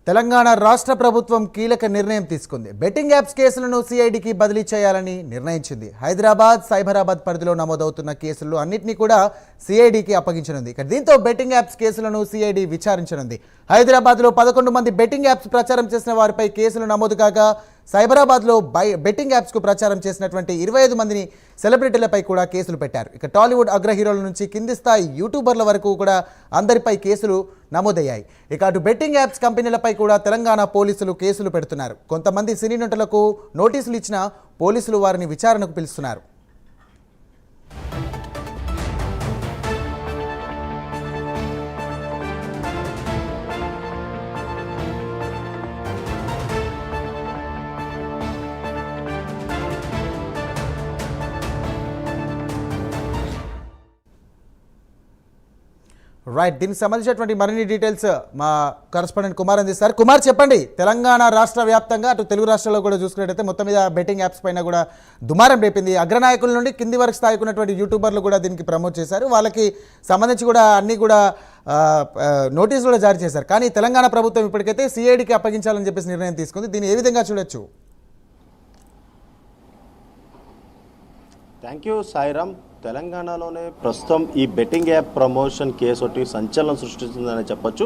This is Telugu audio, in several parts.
తెలంగాణ రాష్ట్ర ప్రభుత్వం కీలక నిర్ణయం తీసుకుంది. బెట్టింగ్ యాప్స్ కేసులను సిఐడికి బదిలీ చేయాలని నిర్ణయించింది. హైదరాబాద్, సైబరాబాద్ పరిధిలో నమోదవుతున్న కేసులు అన్నింటినీ కూడా సిఐడికి అప్పగించనుంది. దీంతో బెట్టింగ్ యాప్స్ కేసులను సిఐడి విచారించనుంది. హైదరాబాద్లో 11 మంది బెట్టింగ్ యాప్స్ ప్రచారం చేసిన వారిపై కేసులు నమోదు కాగా, సైబరాబాద్లో బెట్టింగ్ యాప్స్కు ప్రచారం చేసినటువంటి 25 మందిని సెలబ్రిటీలపై కూడా కేసులు పెట్టారు. టాలీవుడ్ అగ్ర హీరోల నుంచి కింది స్థాయి యూట్యూబర్ల వరకు కూడా అందరిపై కేసులు నమోదయ్యాయి. అటు బెట్టింగ్ యాప్స్ కంపెనీలపై కూడా తెలంగాణ పోలీసులు కేసులు పెడుతున్నారు. కొంతమంది సినీ నటులకు నోటీసులు ఇచ్చిన పోలీసులు వారిని విచారణకు పిలుస్తున్నారు. రైట్, దీనికి సంబంధించినటువంటి మరిన్ని డీటెయిల్స్ మా కరెస్పాండెంట్ కుమార్ అందిస్తారు. కుమార్, చెప్పండి, తెలంగాణ రాష్ట్ర వ్యాప్తంగా అటు తెలుగు రాష్ట్రాల్లో కూడా చూసుకున్నట్టయితే మొత్తం మీద బెట్టింగ్ యాప్స్ పైన కూడా దుమారం రేపింది. అగ్రనాయకుల నుండి కింది వరకు స్థాయికి ఉన్నటువంటి యూట్యూబర్లు కూడా దీనికి ప్రమోట్ చేశారు. వాళ్ళకి సంబంధించి కూడా అన్ని కూడా నోటీసులు కూడా జారీ చేశారు. కానీ తెలంగాణ ప్రభుత్వం ఇప్పటికైతే సిఐడికి అప్పగించాలని చెప్పేసి నిర్ణయం తీసుకుంది. దీన్ని ఏ విధంగా చూడొచ్చు? Thank you Sairam. తెలంగాణలోనే ప్రస్తుతం ఈ బెట్టింగ్ యాప్ ప్రమోషన్ కేసు ఒకటి సంచలనం సృష్టిస్తుందని చెప్పొచ్చు.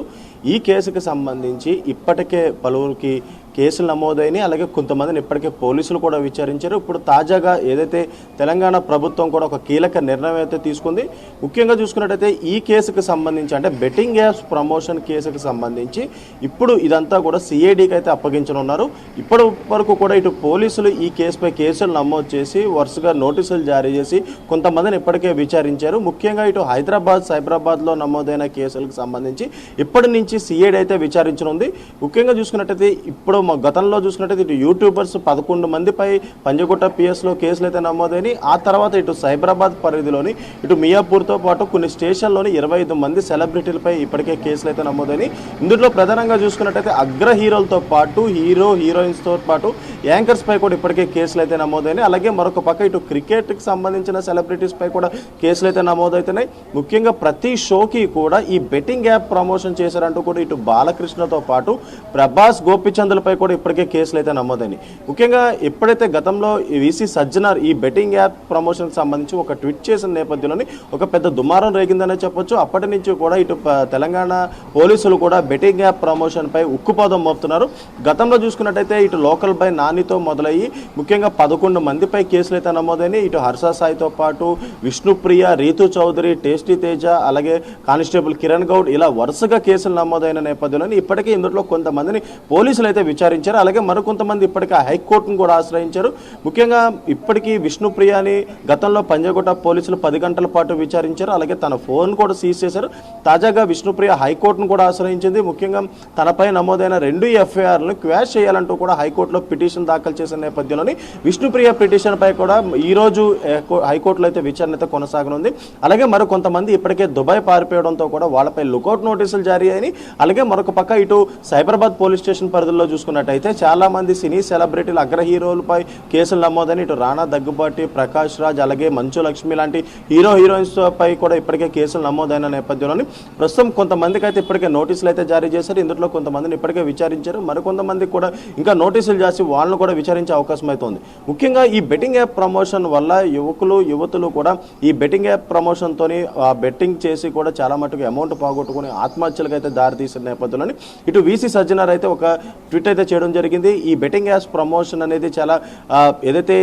ఈ కేసుకు సంబంధించి ఇప్పటికే పలువురికి కేసులు నమోదైనాయి. అలాగే కొంతమందిని ఇప్పటికే పోలీసులు కూడా విచారించారు. ఇప్పుడు తాజాగా ఏదైతే తెలంగాణ ప్రభుత్వం కూడా ఒక కీలక నిర్ణయం అయితే తీసుకుంది. ముఖ్యంగా చూసుకున్నట్టయితే ఈ కేసుకు సంబంధించి, అంటే బెట్టింగ్ యాప్స్ ప్రమోషన్ కేసుకు సంబంధించి ఇప్పుడు ఇదంతా కూడా సిఐడికి అయితే అప్పగించనున్నారు. ఇప్పటి వరకు కూడా ఇటు పోలీసులు ఈ కేసుపై కేసులు నమోదు చేసి వరుసగా నోటీసులు జారీ చేసి కొంతమందిని ఇప్పటికే విచారించారు. ముఖ్యంగా ఇటు హైదరాబాద్, సైబరాబాద్లో నమోదైన కేసులకు సంబంధించి ఇప్పటి నుంచి సిఐడి అయితే విచారించనుంది. ముఖ్యంగా చూసుకున్నట్టయితే ఇప్పుడు గతంలో చూసుకున్నట్టయితే ఇటు యూట్యూబర్స్ 11 మందిపై పంజగుట్ట పిఎస్లో కేసులు అయితే నమోదైనవి. ఆ తర్వాత ఇటు సైబరాబాద్ పరిధిలోని ఇటు మియాపూర్తో పాటు కొన్ని స్టేషన్లోని 25 మంది సెలబ్రిటీలపై ఇప్పటికే కేసులు అయితే నమోదైనవి. ఇందులో ప్రధానంగా చూసుకున్నట్టయితే అగ్ర హీరోలతో పాటు హీరోయిన్స్తో పాటు యాంకర్స్పై కూడా ఇప్పటికే కేసులు అయితే నమోదైనాయి. అలాగే మరొక పక్క ఇటు క్రికెట్కి సంబంధించిన సెలబ్రిటీస్పై కూడా కేసులు అయితే నమోదవుతున్నాయి. ముఖ్యంగా ప్రతి షోకి కూడా ఈ బెట్టింగ్ యాప్ ప్రమోషన్ చేశారంటూ కూడా ఇటు బాలకృష్ణతో పాటు ప్రభాస్, గోపిచంద్లపై కూడా ఇప్పటికే కేసులు అయితే నమోదైనాయి. ముఖ్యంగా ఎప్పుడైతే గతంలో వీసీ సజ్జనార్ ఈ బెట్టింగ్ యాప్ ప్రమోషన్ సంబంధించి ఒక ట్వీట్ చేసిన నేపథ్యంలోని ఒక పెద్ద దుమారం రేగిందనే చెప్పొచ్చు. అప్పటి నుంచి కూడా ఇటు తెలంగాణ పోలీసులు కూడా బెట్టింగ్ యాప్ ప్రమోషన్ పై ఉక్కుపాదం మోపుతున్నారు. గతంలో చూసుకున్నట్టయితే ఇటు లోకల్ బై నానితో మొదలయ్యి ముఖ్యంగా 11 మందిపై కేసులు అయితే నమోదైనాయి. ఇటు హర్ష సాయితో పాటు విష్ణుప్రియ, రీతు చౌదరి, టేస్టీ తేజ, అలాగే కానిస్టేబుల్ కిరణ్ గౌడ్ ఇలా వరుసగా కేసులు నమోదైన నేపథ్యంలోని ఇప్పటికే ఇందులో కొంతమందిని పోలీసులు అయితే విచారించారు. అలాగే మరికొంతమంది ఇప్పటికే హైకోర్టును కూడా ఆశ్రయించారు. ముఖ్యంగా ఇప్పటికీ విష్ణుప్రియని గతంలో పంజగుట్ట పోలీసులు 10 గంటల పాటు విచారించారు. అలాగే తన ఫోన్ కూడా సీజ్ చేశారు. తాజాగా విష్ణుప్రియ హైకోర్టును కూడా ఆశ్రయించింది. ముఖ్యంగా తనపై నమోదైన 2 ఎఫ్ఐఆర్లను క్వాష్ చేయాలంటూ కూడా హైకోర్టులో పిటిషన్ దాఖలు చేసిన నేపథ్యంలోని విష్ణుప్రియ పిటిషన్పై కూడా ఈరోజు హైకోర్టులో అయితే విచారణ అయితే కొనసాగనుంది. అలాగే మరికొంతమంది ఇప్పటికే దుబాయ్ పారిపోవడంతో కూడా వాళ్ళపై లుకౌట్ నోటీసులు జారీ అయినాయి. అలాగే మరొక పక్క ఇటు సైబరాబాద్ పోలీస్ స్టేషన్ పరిధిలో చూసుకున్నట్టయితే చాలా మంది సినీ సెలబ్రిటీలు, అగ్ర హీరోలపై కేసులు నమోదని ఇటు రాణా దగ్గుబాటి, ప్రకాష్ రాజ్, అలాగే మంచు లక్ష్మి లాంటి హీరోయిన్స్ పై కూడా ఇప్పటికే కేసులు నమోదైన నేపథ్యంలోని ప్రస్తుతం కొంతమందికి అయితే ఇప్పటికే నోటీసులు అయితే జారీ చేశారు. ఇందులో కొంతమందిని ఇప్పటికే విచారించారు. మరికొంతమందికి కూడా ఇంకా నోటీసులు చేసి వాళ్ళను కూడా విచారించే అవకాశం అయితే ఉంది. ముఖ్యంగా ఈ బెట్టింగ్ యాప్ ప్రమోషన్ వల్ల యువతులు కూడా ఈ బెట్టింగ్ యాప్ ప్రమోషన్తోని బెట్టింగ్ చేసి కూడా చాలా మటుకు అమౌంట్ పోగొట్టుకుని ఆత్మహత్యలకు అయితే దారితీసిన నేపథ్యంలోని ఇటు వీసీ సజ్జనార్ అయితే ఒక ట్వీట్ అయితే చేయడం జరిగింది. ఈ బెట్టింగ్ యాప్స్ ప్రమోషన్ అనేది చాలా ఏదైతే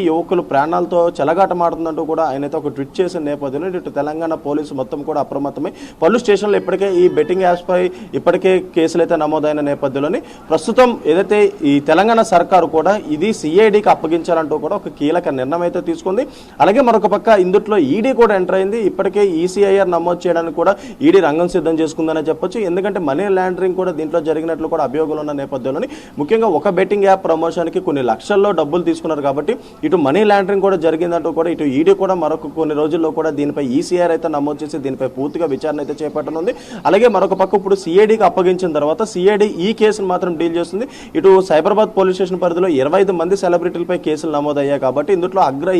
యువకులు ప్రాణాలతో చెలగాటమాడుతుందంటూ కూడా ఆయన అయితే ఒక ట్వీట్ చేసిన నేపథ్యంలో ఇటు తెలంగాణ పోలీసు మొత్తం కూడా అప్రమత్తమై పలు స్టేషన్లు ఇప్పటికే ఈ బెట్టింగ్ యాప్స్ పై ఇప్పటికే కేసులు అయితే నమోదైన నేపథ్యంలోని ప్రస్తుతం ఏదైతే ఈ తెలంగాణ సర్కారు కూడా ఇది సిఐడికి అప్పగించాలంటూ కూడా ఒక కీలక నిర్ణయం అయితే తీసుకుంది. అలాగే మరొక పక్క ఇందులో ఈడీ కూడా ఎంటర్ అయింది. ఇప్పటికే ఈసీఐఆర్ నమోదు చేయడానికి కూడా ఈడీ రంగం సిద్ధం చేసుకుందని చెప్పొచ్చు. ఎందుకంటే మనీ లాండరింగ్ కూడా దీంట్లో జరిగినట్లు కూడా అభియోగాలు ఉన్న నేపథ్యంలోని ముఖ్యంగా ఒక బెట్టింగ్ యాప్ ప్రమోషన్కి కొన్ని లక్షల్లో డబ్బులు తీసుకున్నారు కాబట్టి ఇటు మనీ లాండరింగ్ కూడా జరిగిందంటూ కూడా ఇటు ఈడీ కూడా మరొక కొన్ని రోజుల్లో కూడా దీనిపై ఈసీఆర్ అయితే నమోదు చేసి దీనిపై పూర్తిగా విచారణ అయితే చేపట్టనుంది. అలాగే మరొక పక్క ఇప్పుడు సిఐడికి అప్పగించిన తర్వాత సిఐడి ఈ కేసును మాత్రం డీల్ చేస్తుంది. ఇటు సైబరాబాద్ పోలీస్ స్టేషన్ పరిధిలో 25 మంది సెలబ్రిటీలపై కేసులు నమోదయ్యాయి కాబట్టి ఇందులో అగ్ర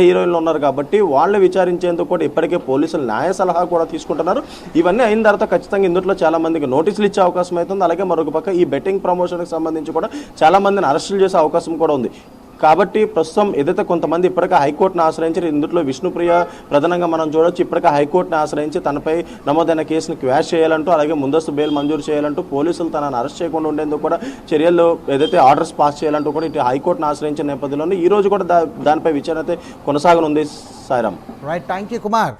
హీరోయిన్లు ఉన్నారు కాబట్టి వాళ్ళు విచారించేందుకు కూడా ఇప్పటికే పోలీసులు న్యాయ సలహా కూడా తీసుకుంటున్నారు. ఇవన్నీ అయిన తర్వాత ఖచ్చితంగా ఇందులో చాలా మందికి నోటీసులు ఇచ్చే అవకాశం అవుతుంది. అలాగే మరొక పక్క ఈ బెట్టింగ్ ప్రమోషన్కి సంబంధించి కూడా చాలా మందిని అరెస్టులు చేసే అవకాశం కూడా ఉంది. కాబట్టి ప్రస్తుతం ఏదైతే కొంతమంది ఇప్పటికే హైకోర్టును ఆశ్రయించి ఇందులో విష్ణుప్రియ ప్రధానంగా మనం చూడొచ్చు ఇప్పటికే హైకోర్టును ఆశ్రయించి తనపై నమోదైన కేసును క్వాష్ చేయాలంటూ అలాగే ముందస్తు బెయిల్ మంజూరు చేయాలంటూ పోలీసులు తనను అరెస్ట్ చేయకుండా ఉండేందుకు కూడా చర్యలు ఏదైతే ఆర్డర్స్ పాస్ చేయాలంటూ కూడా ఇటు హైకోర్టును ఆశ్రయించిన నేపథ్యంలో ఈ రోజు కూడా దానిపై విచారణ అయితే కొనసాగనుంది. Sairam. Right, thank you Kumar.